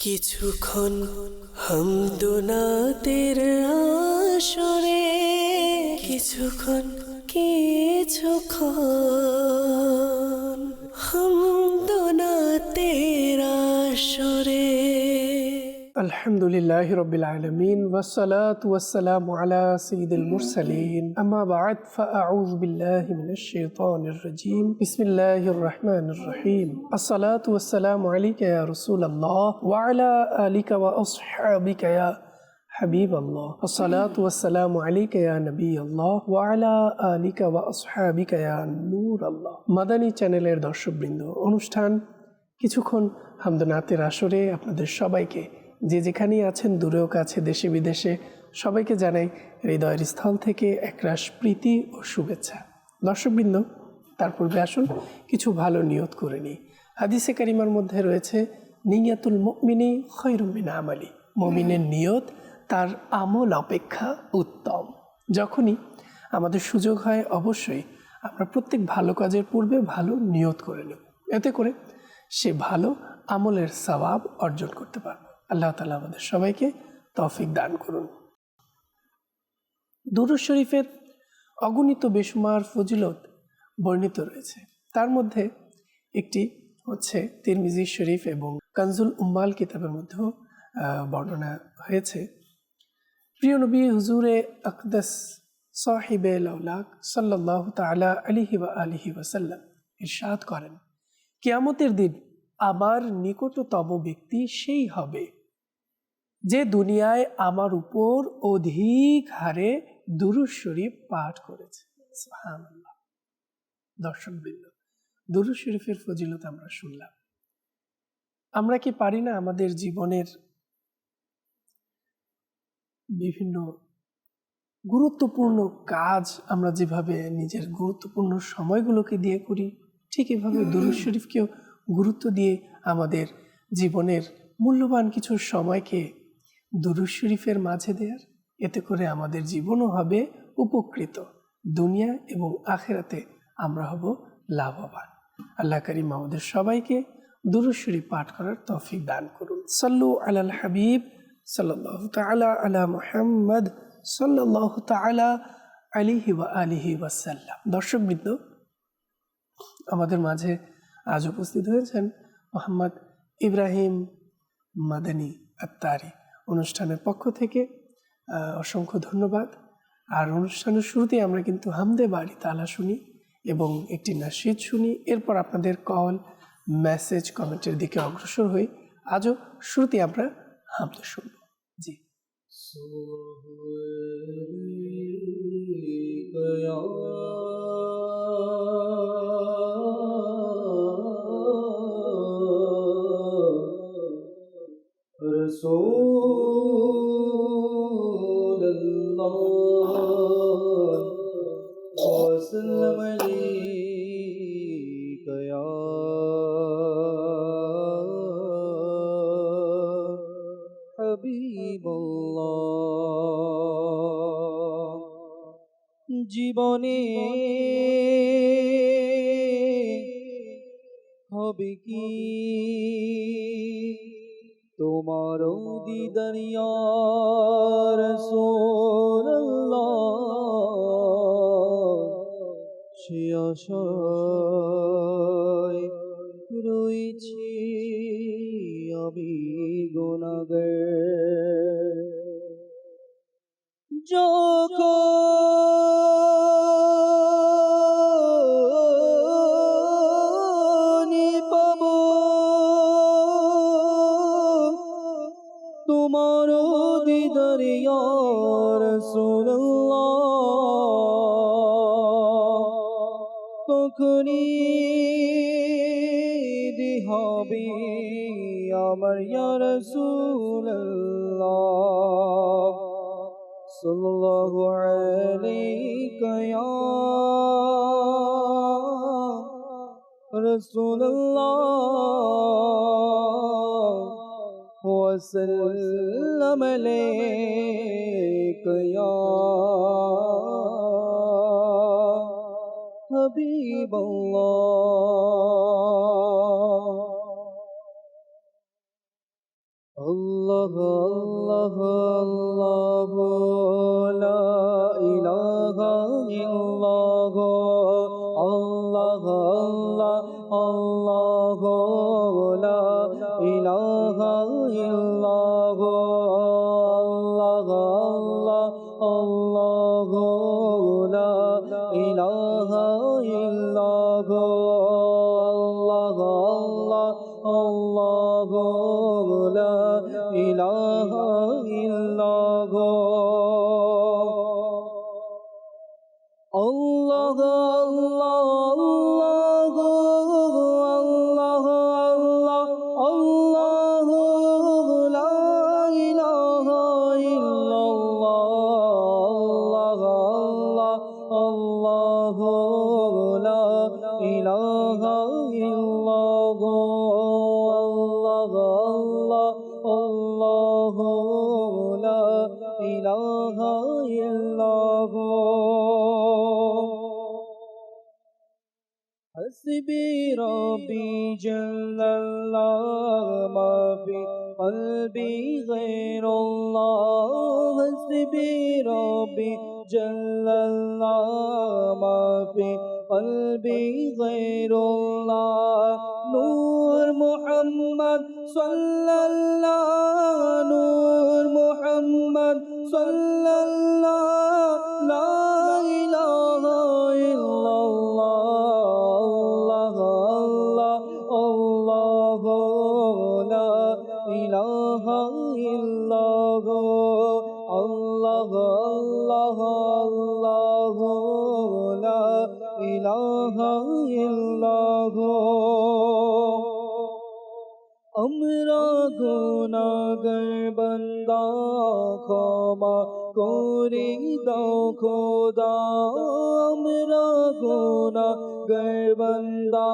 কিছুক্ষণ হামদুনাতের আসরে কিছুক্ষণ হামদুনাতের আসরে। আলহামদুলিল্লাহি রাব্বিল আলামিন ওয়াসসালাতু ওয়াসসালামু আলা সাইয়্যিদিল মুরসালিন আম্মা বা'দ ফাআউযু বিল্লাহি মিনাশ শাইতানির রাজীম বিসমিল্লাহির রহমানির রহিম আসসালাতু ওয়াসসালামু আলাইকা ইয়া রাসূলুল্লাহ ওয়া আলা আলিকা ওয়া আসহাবিকা ইয়া হাবিবাল্লাহ আসসালাতু ওয়াসসালামু আলাইকা ইয়া নবিয়াল্লাহ ওয়া আলা আলিকা ওয়া আসহাবিকা ইয়া নূরাল্লাহ। মাদানী চ্যানেলের দর্শকবৃন্দ, অনুষ্ঠান কিছুক্ষণ হামদনাতের আসরে আপনাদের সবাইকে, যে যেখানেই আছেন দূরেও কাছে দেশে বিদেশে, সবাইকে জানাই হৃদয়ের স্থল থেকে একরাশ প্রীতি ও শুভেচ্ছা। দর্শকবৃন্দ, তার পূর্বে আসুন কিছু ভালো নিয়ত করে নিই। হাদিসে কারিমার মধ্যে রয়েছে নিয়াতুল মুমিনি খায়রুম মিন আমালি, মুমিনের নিয়ত তার আমল অপেক্ষা উত্তম। যখনই আমাদের সুযোগ হয় অবশ্যই আমরা প্রত্যেক ভালো কাজের পূর্বে ভালো নিয়ত করে নেব, এতে করে সে ভালো আমলের সওয়াব অর্জন করতে পারবে। আল্লাহ তাআলা আমাদের সবাইকে তৌফিক দান করুন। দুরূদ শরীফের অগণিত বেশুমার ফজিলত বর্ণিত রয়েছে, তার মধ্যে একটি হচ্ছে তিরমিজি শরীফ এবং কানজুল উম্মাল কিতাবের মধ্যেও বর্ণনা হয়েছে। প্রিয় নবী হুজুরে আকদাস সাহিবে লাউলাক সাল্লাল্লাহু তাআলা আলাইহি ওয়া আলিহি ওয়াসাল্লাম ইরশাদ করেন, কিয়ামতের দিন আমার নিকটতম ব্যক্তি সেই হবে যে দুনিয়ায় আমার উপর অধিক হারে দুরূদ শরীফ পাঠ করেছে। সুবহানাল্লাহ। দর্শকবৃন্দ, দুরূদ শরীফের ফজিলত আমরা শুনলাম। আমরা কি পারি না আমাদের জীবনের বিভিন্ন গুরুত্বপূর্ণ কাজ আমরা যেভাবে নিজের গুরুত্বপূর্ণ সময়গুলোকে দিয়ে করি, ঠিক এভাবে দুরূদ শরীফকেও গুরুত্ব দিয়ে আমাদের জীবনের মূল্যবান কিছু সময়কে দুরূদ শরীফের মাঝে দেয়ার, এতে করে আমাদের জীবনও হবে উপকৃত, দুনিয়া এবং আখিরাতে আমরা হব লাভবান। আল্লাহ কারীম আমাদের সবাইকে দুরূদ শরীফ পাঠ করার তৌফিক দান করুন। সাল্লু আলাল হাবিব সাল্লাল্লাহু তাআলা আলা মুহাম্মদ সাল্লাল্লাহু তাআলা আলাইহি ওয়া আলিহি ওয়াসাল্লাম। দর্শকবৃন্দ, আমাদের মাঝে আজ উপস্থিত হয়েছেন মোহাম্মদ ইব্রাহিম মাদানী আত্তারি। অনুষ্ঠানের পক্ষ থেকে অসংখ্য ধন্যবাদ। আর অনুষ্ঠানের শুরুতে আমরা কিন্তু হামদে বাড়ি তালা শুনি এবং একটি নাশিদ শুনি, এরপর আপনাদের কল, মেসেজ, কমেন্টের দিকে অগ্রসর হই। আজও শুরুতে আমরা হামদে শুনব। জি। रसूलुल्लाह वसल्लम अलैका या হাবিবাল্লাহ। জীবনে হবে কি তোমার দিদার ইয়া রাসূলুল্লাহ, সে আশায় রয়েছি আমি গুনাহগার। যখন পাবো তোমার দিদার ইয়া রাসূলুল্লাহ, তখনই হবে আমার ইয়া রাসূলুল্লাহ সাল্লাল্লাহু আলাইকা ইয়া রাসূলুল্লাহ ওয়া সাল্লাম আলাইকা ইয়া হাবিবাল্লাহ। Allah Allah Allah la ilaha illallah Allah Allah Allah la ilaha illallah Allah Allah Allah la ilaha illallah Allah Allah Allah la ilaha illallah Allah Allah Allah Allah Allah la ilaha illallah Allah Allah la ilaha illallah Allah Allah la ilaha illallah حسبي ربي جل الله ما في قلبي غير الله حسبي ربي جل الله ما في قلبي غير الله نور محمد صلى الله نور محمد صلى الله لا إله إلا الله الله لا إله إلا الله الله الله لا إله إلا আমরা গুনাহগার বান্দা ক্ষমা করে দাও খোদা আমরা গুনাহগার বান্দা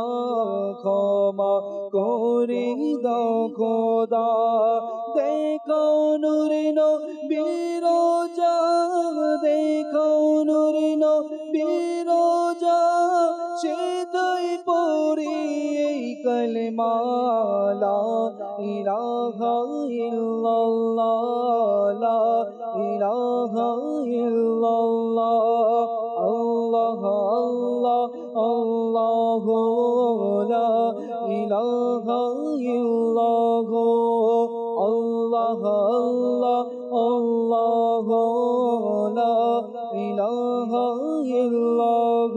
ক্ষমা করে দাও খোদা দেখো নূরে নবীর রোজা দেখো নূরে নবীর রোজা সেটাই পড়ি এই কালেমা লা ইলাহা ইল্লাল্লাহ লা ইলাহা ইল্লাল্লাহ আল্লাহ আল্লাহ আল্লাহ লা ইলাহা ইল্লাল্লাহ আল্লাহ আল্লাহ আল্লাহ লা ইলাহা ইল্লাল্লাহ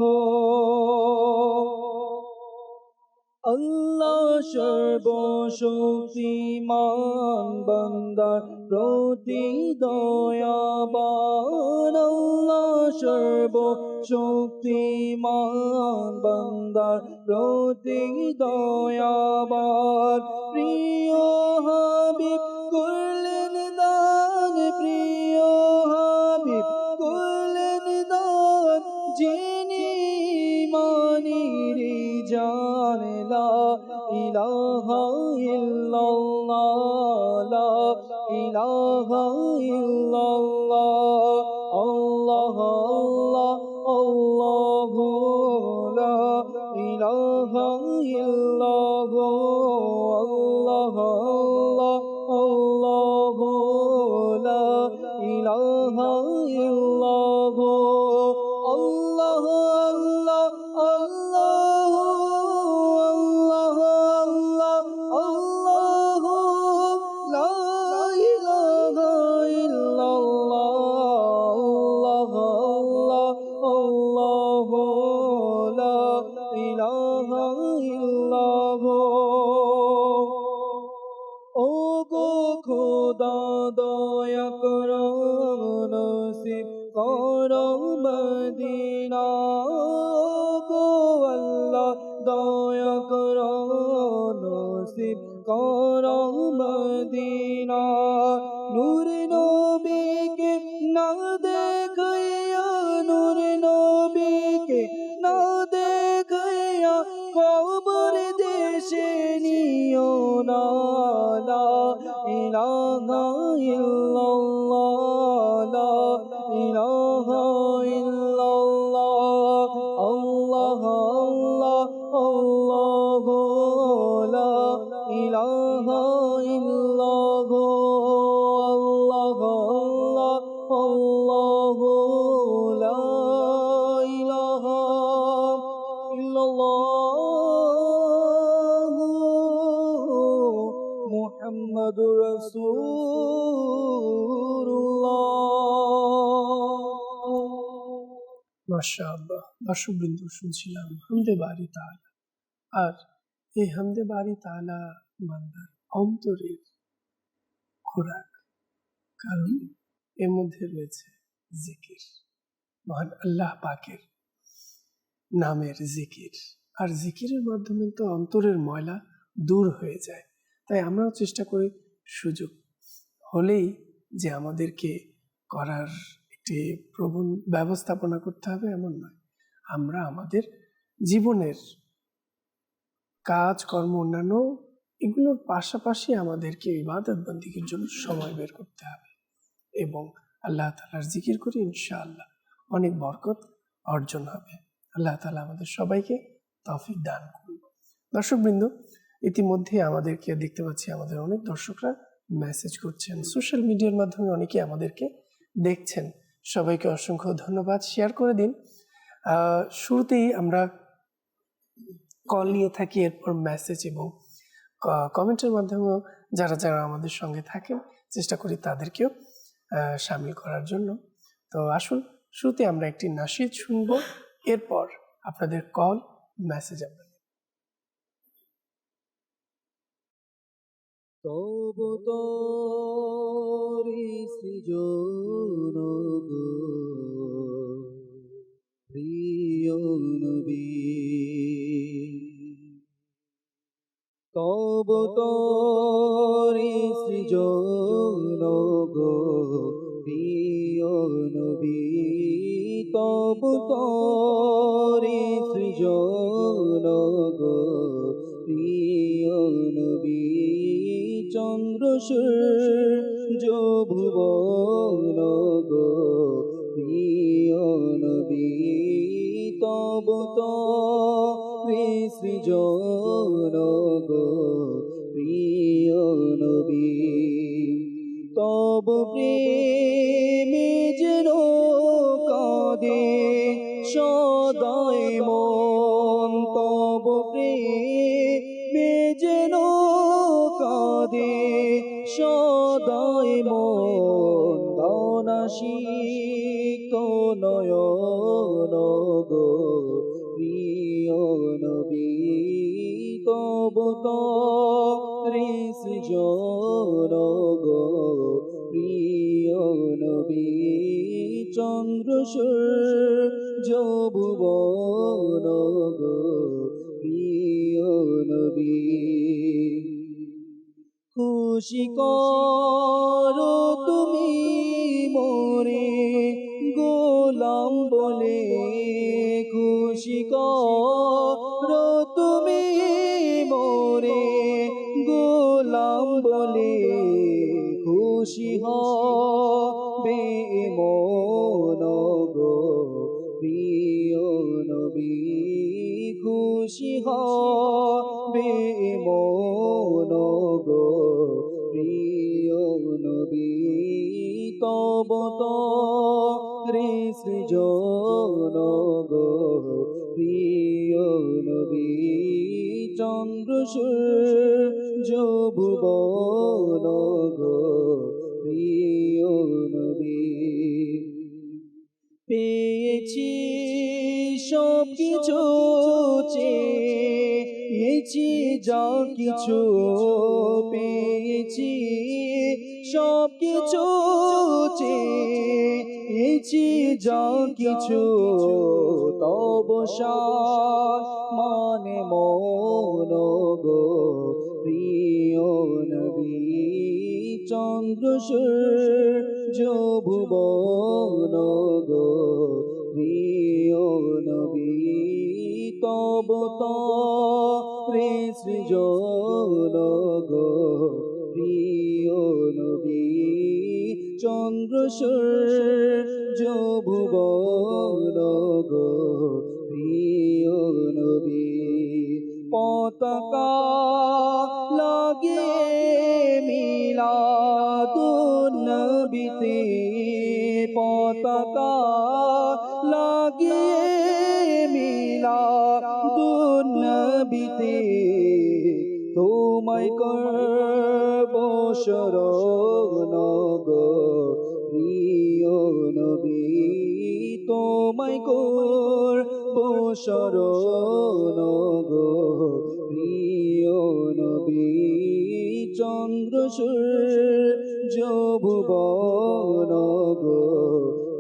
আল্লাহ সর্বশক্তিমান বান্দার প্রতি দয়াবান আল্লাহ সর্বশক্তিমান বান্দার প্রতি দয়াবান প্রিয় হাবিব করলেন দান প্রিয় হাবিব করলেন দান যিনি মানির জান লা ইলাহা ইল্লাল্লাহ লা ইলাহা ইল্লাল্লাহ আল্লাহ আল্লাহ আল্লাহ লা ইলাহা ইল্লাল্লাহ আল্লাহ আল্লাহ আল্লাহ লা ইলাহা ইল্লাল্লাহ আল্লাহ আল্লাহ আল্লাহ আল্লাহ আল্লাহ লা ইলাহা ইল্লাল্লাহ আল্লাহ আল্লাহ লা ইলাহা ইল্লাল্লাহ ও গো খোদা দয়া করো নসিব করো মদিনা গো আল্লাহ দয়া করো নসিব করো মদিনা নূর নবীকে না দেখাইয়া নূর নবীকে না দেখাইয়া কবর দেশে নিও না লা ইলাহা ইল্লাল্লাহ লা ইলাহা ইল্লাল্লাহ আল্লাহ আল্লাহ আল্লাহ লা ইলাহা ইল্লাল্লাহ মুহাম্মাদুর রাসূলুল্লাহ। মাশাআল্লাহ। দর্শকবৃন্দ, শুনছিলাম হামদে বারি তাআলা। আর এই হামদে বারি তাআলা বান্দার অন্তরের খোরাক, কারণ এর মধ্যে রয়েছে জিকির, মহান আল্লাহ পাকের নামের জিকির। আর জিকিরের মাধ্যমে তো অন্তরের ময়লা দূর হয়ে যায়। তাই আমরাও চেষ্টা করি সুযোগ হলেই যে আমাদেরকে করার একটি প্রবণ ব্যবস্থাপনা করতে হবে এমন নয়। আমরা আমাদের জীবনের কাজ কর্ম অন্যান্য এগুলোর পাশাপাশি আমাদেরকে ইবাদত বন্দেগীর জন্য সময় বের করতে হবে এবং আল্লাহ তাআলার জিকির করে ইনশাআল্লাহ অনেক বরকত অর্জন হবে। আল্লাহ তাআলা আমাদের সবাইকে তৌফিক দান করুন। দর্শকবৃন্দ, ইতিমধ্যে আমাদেরকে দেখতে পাচ্ছি আমাদের অনেক দর্শকরা মেসেজ করছেন, সোশ্যাল মিডিয়ার মাধ্যমে অনেকে আমাদেরকে দেখছেন। সবাইকে অসংখ্য ধন্যবাদ। শেয়ার করে দিন। শুরুতেই আমরা কল নিয়ে থাকি, এরপর মেসেজ এবং কমেন্টের মাধ্যমেও যারা যারা আমাদের সঙ্গে থাকেন চেষ্টা করি তাদেরকেও সামিল করার জন্য। তো আসুন শুরুতে আমরা একটি নাশিদ শুনব, এরপর আপনাদের কল মেসেজ আমরা তব তোরি সৃজন গো প্রিয় নবী, তব তোরি সৃজন গো প্রিয় নবী, তব তোরি সৃজন গো প্রিয় নবী, চন্দ্র সূর্য ভুবন গো প্রিয় নবী, তব তোরি সৃজন গো প্রিয় নবী, তব প্রেমে যেন কাঁদে সদাই মন, তব প্রেমে যেন কাঁদে সদাই মন, দানাশিক্ত নয়ন গো প্রিয় নবী, তব তোরি সৃজন গো প্রিয় নবী, চন্দ্র সূর্য ভুবন গো প্রিয় নবী, খুশি করো তুমি মোরে গোলাম বলে, খুশি করো তুমি মোরে গোলাম বলে, খুশি হবে মন গো প্রিয় নবী, খুশি হবে মন গো প্রিয় নবী, তব তোরি সৃজন গো প্রিয় নবী, চন্দ্র সূর্য ভুবন গো প্রিয় নবী, পেয়েছি সব কিছু চেয়েছি যা কিছু, পেয়েছি সব কিছু চেয়েছি যা কিছু, তব শান মানে মন গো প্রিয় নবী, চন্দ্র সূর্য ভুবন গো প্রিয় নবী, তব তোরি সৃজন গো প্রিয় নবী, চন্দ্র সূর্য ভুবন গো প্রিয় নবী, পতাকা লাগে মিলাদুন নবীতে, পতাকা লাগে মিলাদুন নবীতে, তোমায় করব শরণ গো প্রিয় নবী তোমায় করব শরণ গো প্রিয় নবী চন্দ্র সূর্য ভুবন গো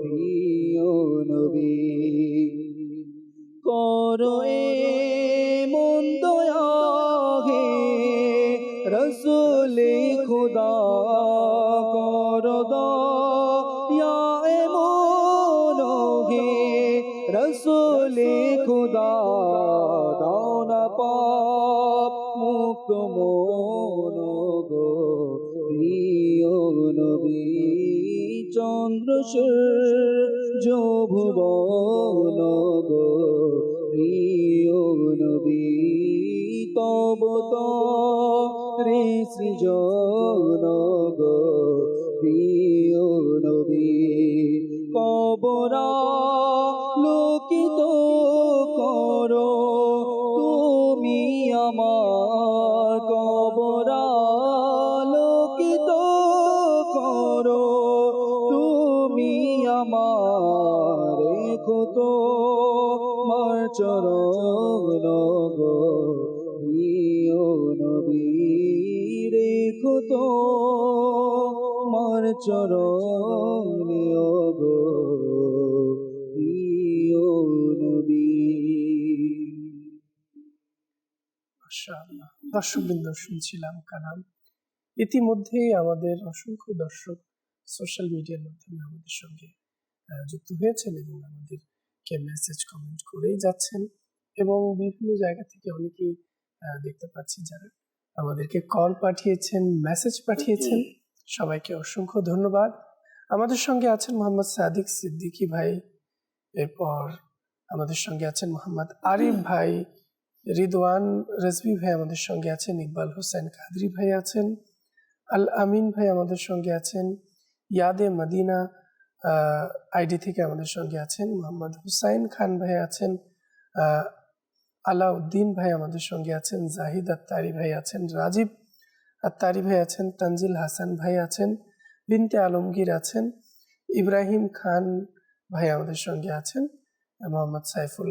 প্রিয় নবী করো মন দয়া হে রসুল খুদা করো দয়া মন হে রসুল খুদা দাও না পাপ মুক্ত মন গো প্রিয় নবী চন্দ্র সূর্য ভুবন গো প্রিয় নবী তব রে সৃজন গো প্রিয় নবী কবরা লোকিত করো তুমি আমার কবরা লোকিত করো তুমি আমার রেখো তো মার চরণ গো প্রিয় নবী রেখো তো মার চরণ গো প্রিয় নবী। মাশাআল্লাহ। দর্শকবৃন্দ, শুনছিলাম কালাম। ইতিমধ্যেই আমাদের অসংখ্য দর্শক সোশ্যাল মিডিয়ার মাধ্যমে আমাদের সঙ্গে যুক্ত হয়েছেন এবং আমাদেরকে মেসেজ কমেন্ট করেই যাচ্ছেন এবং বিভিন্ন জায়গা থেকে অনেকেই দেখতে পাচ্ছি যারা আমাদেরকে কল পাঠিয়েছেন, মেসেজ পাঠিয়েছেন। সবাইকে অসংখ্য ধন্যবাদ। আমাদের সঙ্গে আছেন মোহাম্মদ সাদিক সিদ্দিকী ভাই, এরপর আমাদের সঙ্গে আছেন মোহাম্মদ আরিফ ভাই, রিদওয়ান রেজভি ভাই আমাদের সঙ্গে আছেন, ইকবাল হোসেন কাদরি ভাই আছেন, আল আমিন ভাই আমাদের সঙ্গে আছেন, ইয়াদে মদিনা আইডি থেকে আমাদের সঙ্গে আছেন, মোহাম্মদ হুসাইন খান ভাই আছেন, আলাউদ্দিন ভাই আমাদের সঙ্গে আছেন, জাহিদ আত্তারি ভাই আছেন, রাজীব আত্তারি ভাই আছেন, তানজিল হাসান ভাই আছেন, বিনতে আলমগীর আছেন, ইব্রাহিম খান ভাই আমাদের সঙ্গে আছেন, মোহাম্মদ সাইফুল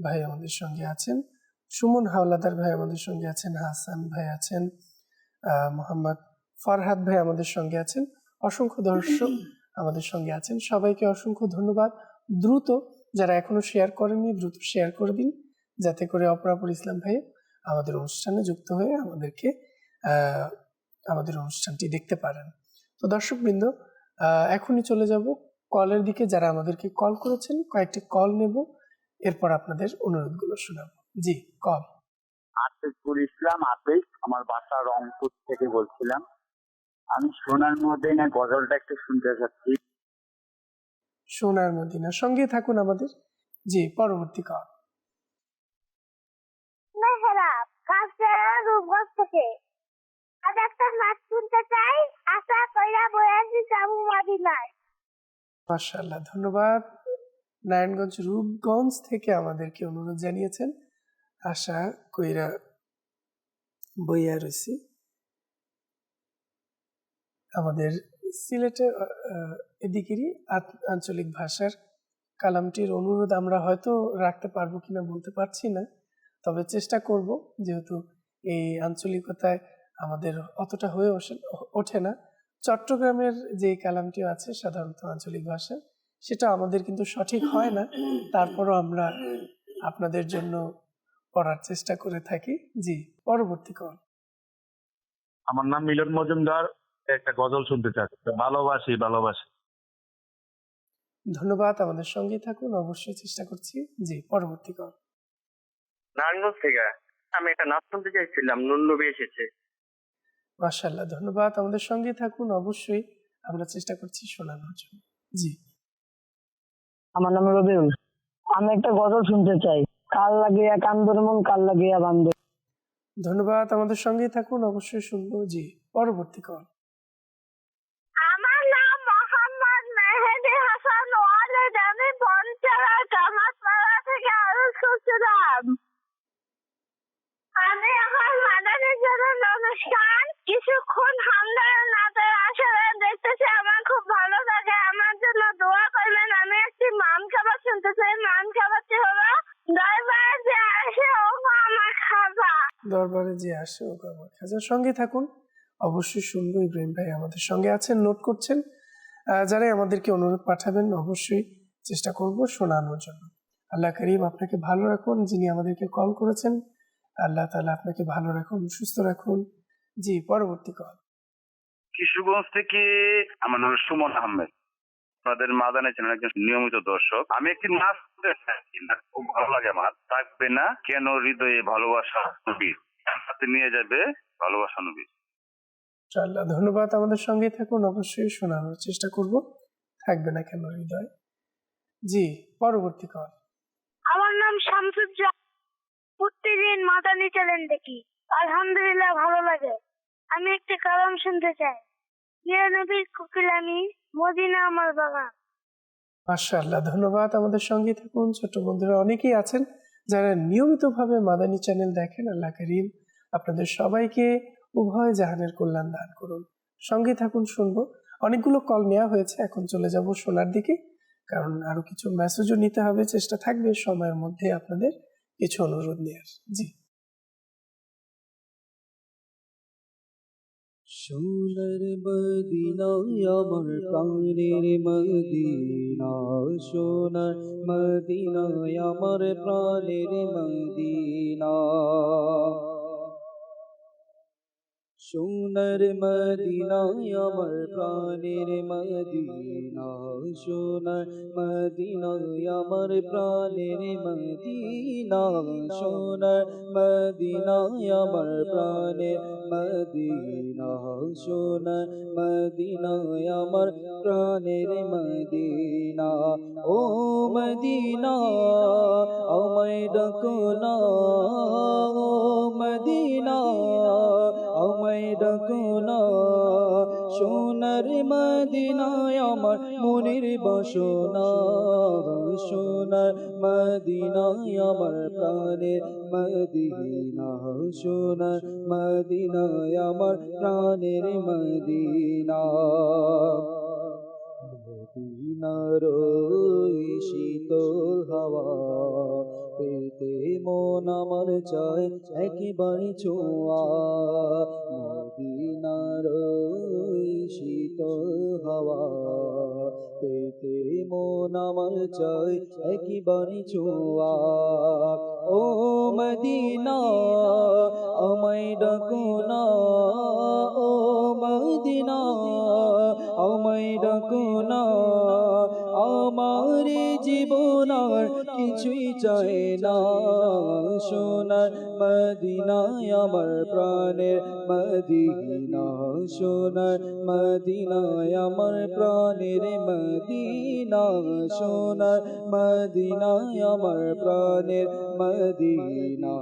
ভাই আমাদের সঙ্গে আছেন, সুমন হাওলাদার ভাই আমাদের সঙ্গে আছেন, হাসান ভাই আছেন, মোহাম্মদ ফরহাদ ভাই আমাদের সঙ্গে আছেন। অসংখ্য দর্শক আমাদের সঙ্গে আছেন, সবাইকে অসংখ্য ধন্যবাদ। দ্রুত যারা এখনো শেয়ার করেননি দ্রুত শেয়ার করে দিন, যাতে করে অপরাপর ইসলাম ভাই আমাদের অনুষ্ঠানে যুক্ত হয়ে আমাদের অনুষ্ঠানটি দেখতে পারেন। তো দর্শকবৃন্দ, এখনই চলে যাব কলের দিকে। যারা আমাদেরকে কল করেছেন কয়েকটি কল নেব, এরপর আপনাদের অনুরোধগুলো শোনাবো। জি, কল। আতিকুল ইসলাম আতিক, আমার বাসা রংপুর থেকে বলছিলাম। আমি সোনার মদিনা গজলটা একটু শুনতে চাচ্ছি। সোনার মদিনা, সঙ্গে থাকুন আমাদের। জি, পরবর্তী কল। মেহরাব কাফেরা রূপগঞ্জ থেকে। আমি একটা নাচ শুনতে চাই, আশা কইরা বয়াছি যাবো মদিনায়। মাশাআল্লাহ, ধন্যবাদ। নারায়ণগঞ্জ রূপগঞ্জ থেকে আমাদেরকে অনুরোধ জানিয়েছেন, আশা কইরা বইয়া রয়েছি। আমাদের সিলেটের এদিকেরই আঞ্চলিক ভাষার কালামটির অনুরোধ আমরা হয়তো রাখতে পারবো কিনা বলতে পারছি না, তবে চেষ্টা করব, যেহেতু এই আঞ্চলিকতায় আমাদের অতটা হয়ে ওঠে না। চট্টগ্রামের যে কালামটি আছে সাধারণত আঞ্চলিক ভাষা, সেটা আমাদের কিন্তু সঠিক হয় না, তারপরও আমরা আপনাদের জন্য পড়ার চেষ্টা করে থাকি। জি, পরবর্তী কল। আমার নাম মিলন মজুমদার, একটা গজল শুনতে চাচ্ছি, ভালোবাসি ভালোবাসি। ধন্যবাদ, আমাদের সঙ্গেই থাকুন, অবশ্যই চেষ্টা করছি। জি, পরবর্তী কল। নারায়ণগঞ্জ থেকে আমি একটা নাচ শুনতে চাইছিলাম, নুন্নবী এসেছে। মাশাআল্লাহ, ধন্যবাদ, আমাদের সঙ্গেই থাকুন, অবশ্যই আমরা চেষ্টা করছি শোনানোর জন্য। জি, আমার নাম রবিউল, আমি একটা গজল শুনতে চাই, কাল লাগিয়া কান্দর মন কাল লাগিয়া বান্ধব। ধন্যবাদ, আমাদের সঙ্গেই থাকুন, অবশ্যই শুনবো। জি, পরবর্তী কল। আমার নাম মোহাম্মদ মেহেদি হাসান ওয়ালেদ, আমি বনচারা জামাতপাড়া থেকে আরজ করছিলাম। আমি এখন মাদানের জন্য অনুষ্ঠান কিছুক্ষণ হামদার নাতের আসরে দেখতেছি, আমার খুব ভালো লাগে। আমার জন্য দোয়া করবেন। আমি একটি মান খাবার শুনতে চাই। মান খাবারটি হলো দরবারে যে আসে ও আমার খাজা। দরবারে যে আসে ও আমার খাজার সঙ্গে থাকুন, অবশ্যই শুনবো। ইব্রাহিম ভাই আমাদের সঙ্গে আছেন, নোট করছেন। যারাই আমাদেরকে অনুরোধ পাঠাবেন অবশ্যই চেষ্টা করব শোনানোর জন্য। আল্লাহ করিম আপনাকে ভালো রাখুন। যিনি আমাদেরকে কল করেছেন, আল্লাহ তাআলা আপনাকে ভালো রাখুন, সুস্থ রাখুন। জি, পরবর্তী কল। কিশোরগঞ্জ থেকে আমার নাম সুমন আহমেদ। আপনাদের মাদানী চ্যানেল একজন নিয়মিত দর্শক। আমি একটি নাচ শুনতে চাই, নাচ খুব ভালো লাগে আমার। থাকবে না কেন হৃদয়ে ভালোবাসা নবীর, সাথে নিয়ে যাবে ভালোবাসা নবীর। ইনশাআল্লাহ, ধন্যবাদ। আমাদের সঙ্গেই থাকুন, অবশ্যই শোনানোর চেষ্টা করব। থাকবে না কেন হৃদয়। জি, পরবর্তী কল। আমার নাম শামসুজ্জামান। প্রতিদিন মাদানী চ্যানেল দেখি, আলহামদুলিল্লাহ ভালো লাগে। আমি একটা কালাম শুনতে চাই। ইয়া নবীর কোকিল আমি, মদিনা আমার বাগান। মাশাআল্লাহ, ধন্যবাদ। আমাদের সঙ্গেই থাকুন। ছোট বন্ধুরা অনেকেই আছেন যারা নিয়মিতভাবে মাদানী চ্যানেল দেখেন। আল্লাহ করিম আপনাদের সবাইকে উভয় জাহানের কল্যাণ দান করুন। সঙ্গে থাকুন, শুনবো। অনেকগুলো কল নেওয়া হয়েছে, এখন চলে যাব শোনার দিকে, কারণ আরো কিছু মেসেজও নিতে হবে। চেষ্টা থাকবে সময়ের মধ্যে আপনাদের কিছু অনুরোধ নেওয়ার। জি, সোনার মদিনা আমার প্রাণের মদিনা, সোনার মদিনা আমার প্রাণের মদিনা। সোনার মদিনা আমার প্রাণের মদিনা, সোনার মদিনা আমার প্রাণের মদিনা, সোনার মদিনা আমার প্রাণের মদিনা, সোনার মদিনা আমার প্রাণের মদিনা। ও মদিনা আমায় ডাকো না, ও মদিনা আমায় ডাকো না, সোনার মদিনায় আমার মনের বাসনা, সোনার মদিনায় আমার প্রাণের মদিনা, সোনার মদিনায় আমার প্রাণের মদিনা। মদিনার শীতল হাওয়া পেতে মন আমার চায় একেবারে ছোঁয়া, মদিনার শীতল হাওয়া পেতে মন আমার চায় একেবারে ছোঁয়া। ও মদিনা আমায় ডাকো না, ও মদিনা আমায় ডাকো না, আমার জীবন আর কিছুই চায় না, সোনার মদিনায় আমার প্রাণের মদিনা, সোনার মদিনায় আমার প্রাণের মদিনা, সোনার মদিনায় আমার প্রাণের মদিনা,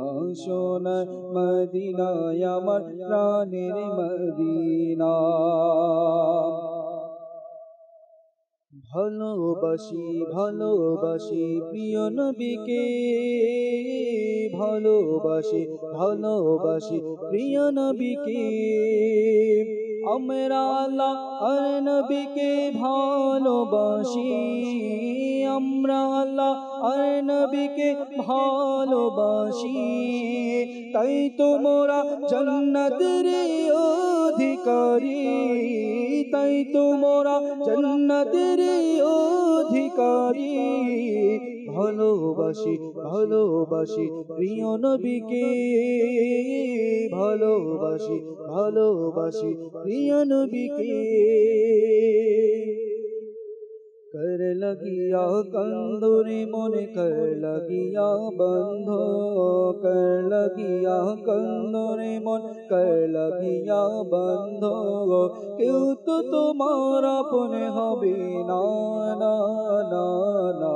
সোনার মদিনায় আমার প্রাণের মদিনা। ভালোবাসি ভালোবাসি প্রিয় নবীকে, ভালোবাসি ভালোবাসি প্রিয় নবীকে, আমরা আল্লাহ আর নবীকে ভালোবাসি, আমরা আল্লাহ আর নবীকে ভালোবাসি, তাই তো মোরা জান্নাতের অধিকারী, তাই তো মোরা জান্নাতের অধিকারী। ভালোবাসি ভালোবাসি প্রিয় নবীকে, ভালোবাসি ভালোবাসি প্রিয় নবীকে। कर लगिया कंदूरी मोने कर लगिया बंधो, कर लगिया कंदूरी मन कर लगिया बंधो, क्यों तो तुम्हारा अपने हबे ना ना ना ना,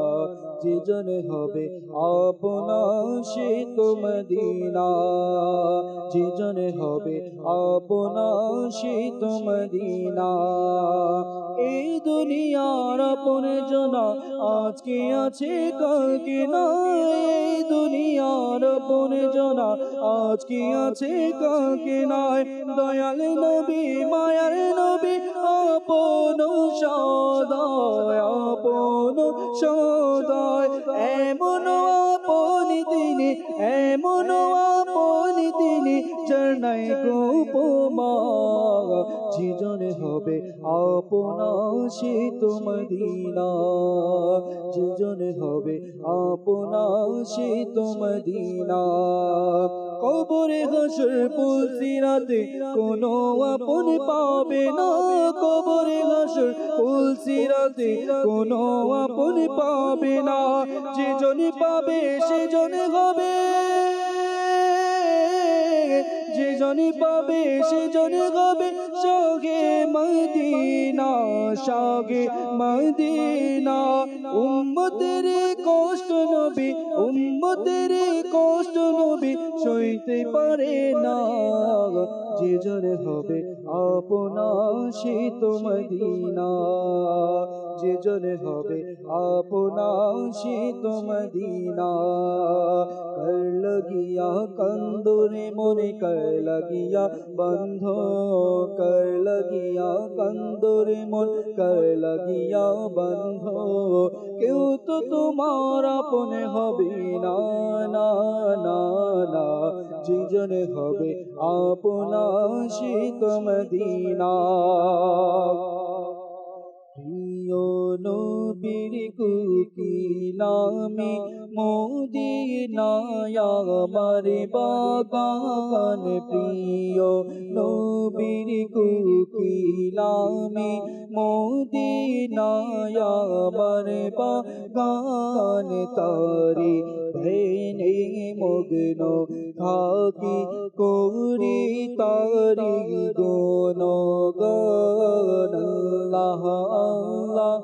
যে জনে হবে আপনা সে তো মদিনা, যে জনে হবে আপনা সে তো মদিনা। এই দুনিয়ার আপনে জনা আজকে আছে কালকে নাই, এই দুনিয়ার আপনে জনা আজকে আছে কালকে নাই। দয়াল নবী মায়ার নবী আপন সদায়, আপন সদায়। এমন আপন তিনি, এমন আপন তিনি, যার নাই গোপমা। জীজনে হবে আপনা শীত মদিনা, জীজনে হবে আপনা শীত মদিনা। কবরে হাসর পুলসিরাতে কোনো আপন পাবে না, কবরে হাসর পুলসিরাতে কোনো আপন পাবে না। যে জনে পাবে সে জনে হবে, যে জনে পাবে সে জনে হবে শাহে মদিনা, শাহে মদিনা। উম্মতের কষ্ট নবী, উম্মতের কষ্ট নবী সইতে পারে না। যে জনে হবে আপনা শীত মদিনা, যে জনে হবে আপনা শীত মদিনা। কর লাগিয়া কন্দরে মনে কর লাগিয়া বন্ধ, কর লাগিয়া কন্দরে মন কর লাগিয়া বন্ধ। কেউ তো তোমার আপনে হবে না, না না না। যে জনে হবে আপনা শীত মদিনা। প্রিয় নবীর কুকিলামি মদিনায় আমার বাগান, প্রিয় নবীর কুকিলামি মদিনায় আমার বাগান। তারি ভেনে মগ্ন থাকি করি তারি গুণগান। আল্লাহ আল্লাহ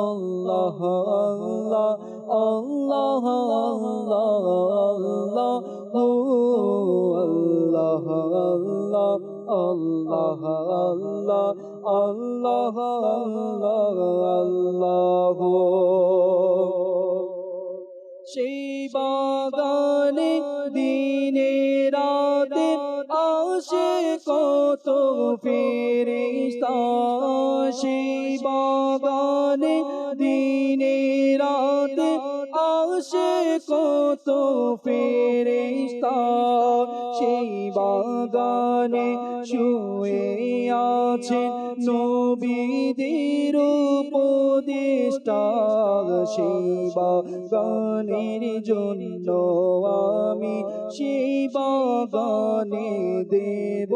আল্লাহ আল্লাহ আল্লাহ আল্লাহ হো আল্লাহ আল্লাহ আল্লাহ আল্লাহ আল্লাহ আল্লাহ আল্লাহ। সেই বাগানে দিনে রাতে আসে কত ফেরেশতা, সেই বাগানে দিনে রাতে আসে কত ফেরেশতা। সেই বাগানে শুয়ে আছেন নবীদের উপদেষ্টা, সেই বাগানের জন্য আমি সেই বাগানে দেব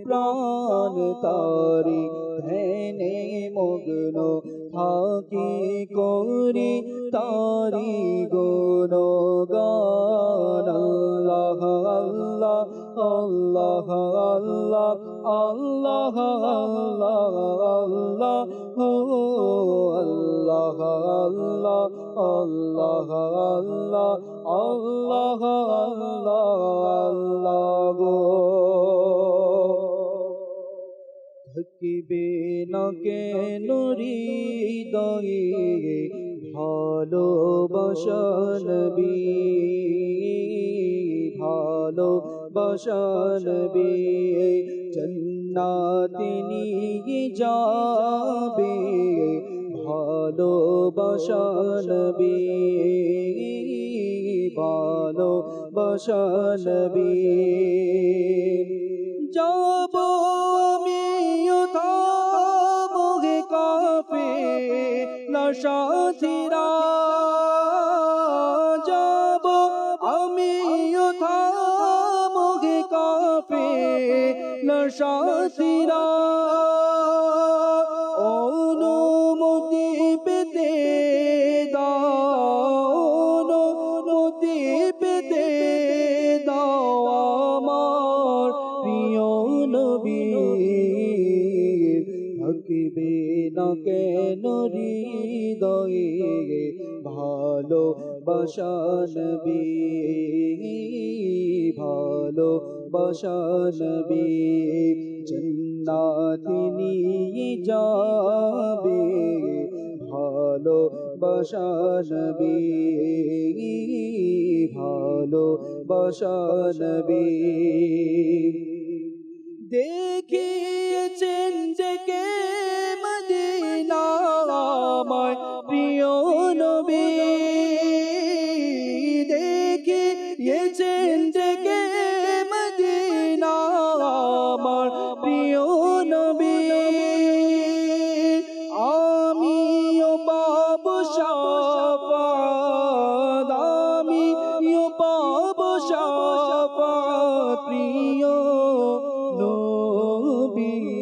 প্রাণ। তারি ধ্যানে মগ্ন থাকি করি তারি গুণগান। আল্লাহ আল্লাহ আল্লাহ আল্লাহ আল্লাহ আল্লাহ আল্লাহ হো আল্লাহ আল্লাহ আল্লাহ আল্লাহ আল্লাহ আল্লাহ আল্লাহ গো। থাকিবে না কেন হৃদয়ে ভালোবাসা নবী, ভালোবাসা নবী। জান্নাতে নিয়ে যাবে ভালোবাসা নবী, ভালোবাসা নবী। যাব আমিও থামোগে কাফে না সাথীরা, যাব আমিও থামোগে কাফে না সাথীরা। অনুমতি পেতে দাও, অনুমতি পেতে দাও আমার প্রিয় নবী। থাকিবে না কেন হৃদয়ে ভালোবাসা নবী ভালোবাসা নবী জান্নাতে নিয়ে যাবে ভালোবাসা নবী ভালোবাসা নবী দেখিয়েছেন যে কে মদিনা আমার প্রিয় নবী দেখিয়েছেন যে কে মদিনা আমার প্রিয় নবী আমিও পাবো শাফাত আমিও পাবো শাফাত প্রিয় নবীর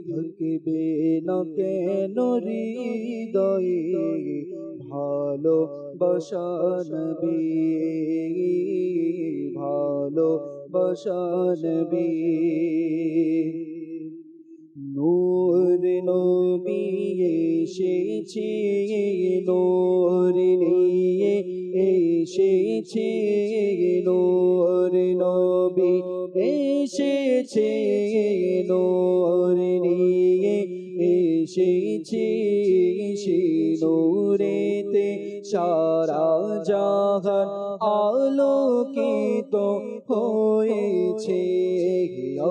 থাকবে না কেন হৃদয়ে ভালোবাসা নবী ভালোবাসা নবী নূর নবী এসেছে নূর নিয়ে এসেছে নূর নবী এসেছে নূর নিয়ে এসেছে সে নূরেতে সারা জাহান আলোকিত হয়েছে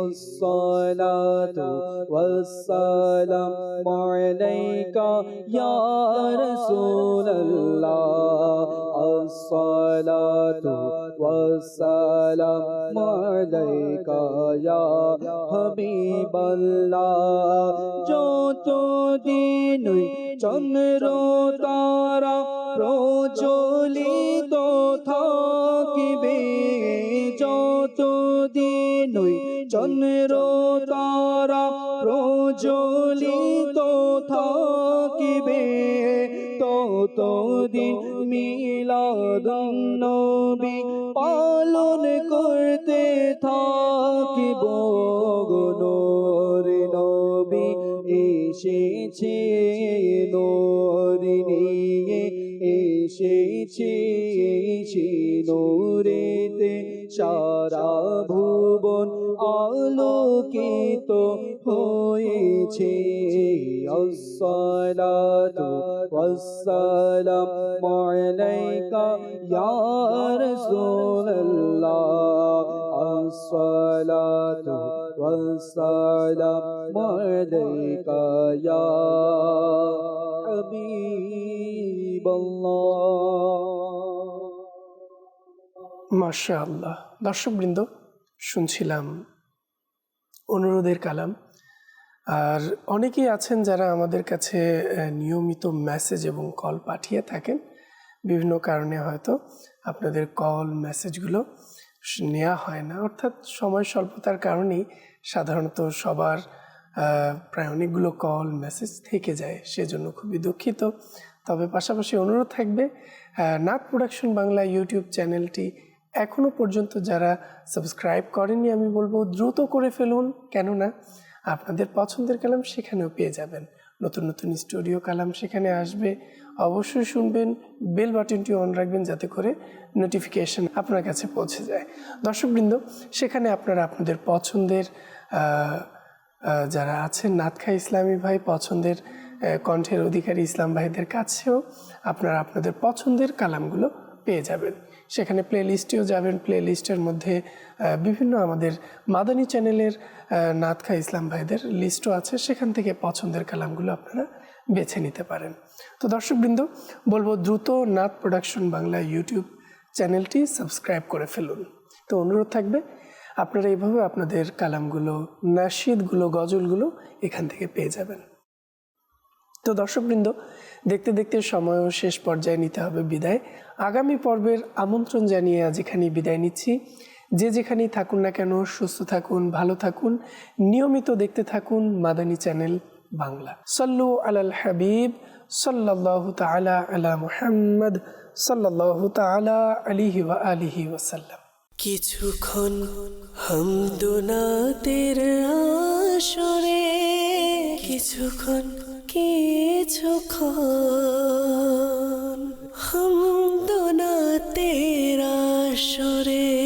আসসালাতু ওয়াসসালামু আলাইকা ইয়া রাসূলুল্লাহ আসসালাতু ওয়াসসালামু আলাইকা ইয়া হাবিবাল্লাহ যতদিন চন্দ্র তারা প্রজ্বলিত থাকিবে যতদিন চন্দ্র তারা প্রজ্বলিত থাকিবে ততদিন মিলাদুন নবী পালন করতে থাকিব নূর নবী এসেছে নূর নিয়ে এসেছে সে নূরেতে সারা ভুবন আলোকিত হয়েছে আসসালাতু ওয়াসসালামু আলাইকা ইয়া রাসূলুল্লাহ আসসালাতু ওয়াসসালামু আলাইকা ইয়া হাবিবাল্লাহ। মাশাআল্লাহ। দর্শকবৃন্দ, শুনছিলাম অনুরোধের কালাম। আর অনেকেই আছেন যারা আমাদের কাছে নিয়মিত মেসেজ এবং কল পাঠিয়ে থাকেন। বিভিন্ন কারণে হয়তো আপনাদের কল মেসেজগুলো নেওয়া হয় না, অর্থাৎ সময় স্বল্পতার কারণেই সাধারণত সবার প্রায় অনেকগুলো কল মেসেজ থেকে যায়, সেজন্য খুবই দুঃখিত। তবে পাশাপাশি অনুরোধ থাকবে, নাত প্রোডাকশন বাংলা ইউটিউব চ্যানেলটি এখনও পর্যন্ত যারা সাবস্ক্রাইব করেনি আমি বলবো দ্রুত করে ফেলুন, কেননা আপনাদের পছন্দের কালাম সেখানেও পেয়ে যাবেন। নতুন নতুন স্টুডিও কালাম সেখানে আসবে, অবশ্যই শুনবেন, বেল বাটনটি অন রাখবেন যাতে করে নোটিফিকেশন আপনার কাছে পৌঁছে যায়। দর্শকবৃন্দ, সেখানে আপনারা আপনাদের পছন্দের যারা আছেন নাতখা ইসলামী ভাই পছন্দের কণ্ঠের অধিকারী ইসলাম ভাইদের কাছেও আপনারা আপনাদের পছন্দের কালামগুলো পেয়ে যাবেন। সেখানে প্লে লিস্টেও যাবেন, প্লে লিস্টের মধ্যে বিভিন্ন আমাদের মাদানী চ্যানেলের নাতখা ইসলাম ভাইদের লিস্টও আছে, সেখান থেকে পছন্দের কালামগুলো আপনারা বেছে নিতে পারেন। তো দর্শকবৃন্দ, বলবো দ্রুত নাত প্রোডাকশন বাংলা ইউটিউব চ্যানেলটি সাবস্ক্রাইব করে ফেলুন। তো অনুরোধ থাকবে আপনারা এইভাবে আপনাদের কালামগুলো, নাশিদগুলো, গজলগুলো এখান থেকে পেয়ে যাবেন। তো দর্শকবৃন্দ, দেখতে দেখতে সময়ও শেষ পর্যায়ে নিতে হবে বিদায়। আগামী পর্বের আমন্ত্রণ জানিয়ে আজ এখানেই বিদায় নিচ্ছি। যে যেখানেই থাকুন না কেন, সুস্থ থাকুন, ভালো থাকুন, নিয়মিত দেখতে থাকুন মাদানী চ্যানেল বাংলা। সাল্লু আলাল হাবিব সাল্লাল্লাহু তাআলা আলা মুহাম্মদ সাল্লাল্লাহু তাআলা আলাইহি ওয়া আলিহি ওয়াসাল্লাম। কিছুক্ষণ হামদুনাতের আসরে কিছুক্ষণ হামদোনা তেরা সুরে